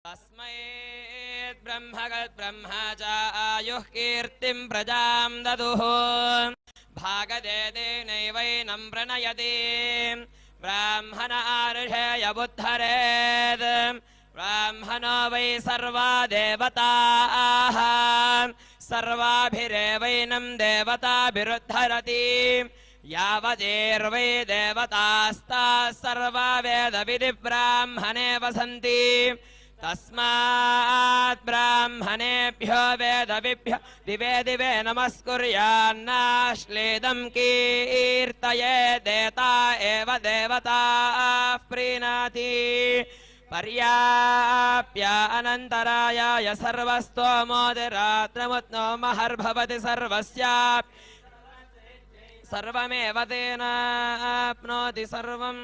तस्मै ब्रह्मगद्ब्रह्मा च आयुः कीर्तिं प्रजां ददुः भागदेनैवैनं प्रणयति ब्राह्मण आर्षेयबुद्धरेत् ब्राह्मणो वै सर्वा देवताः सर्वाभिरेवैनं देवताभिरुद्धरति यावदेर्वै देवतास्ताः सर्वा वेदविधिब्राह्मणे वसन्ति तस्मात् ब्राह्मणेभ्यो वेदविभ्यो दिवे दिवे नमस्कुर्यान्नाश्लेदं कीर्तयेत् देता एव देवताः प्रीणाति पर्याप्य अनन्तरायाय सर्वस्तोमोदिरात्रमुत्नो महर्भवति सर्वस्याप् सर्वमेव तेनाप्नोति सर्वम्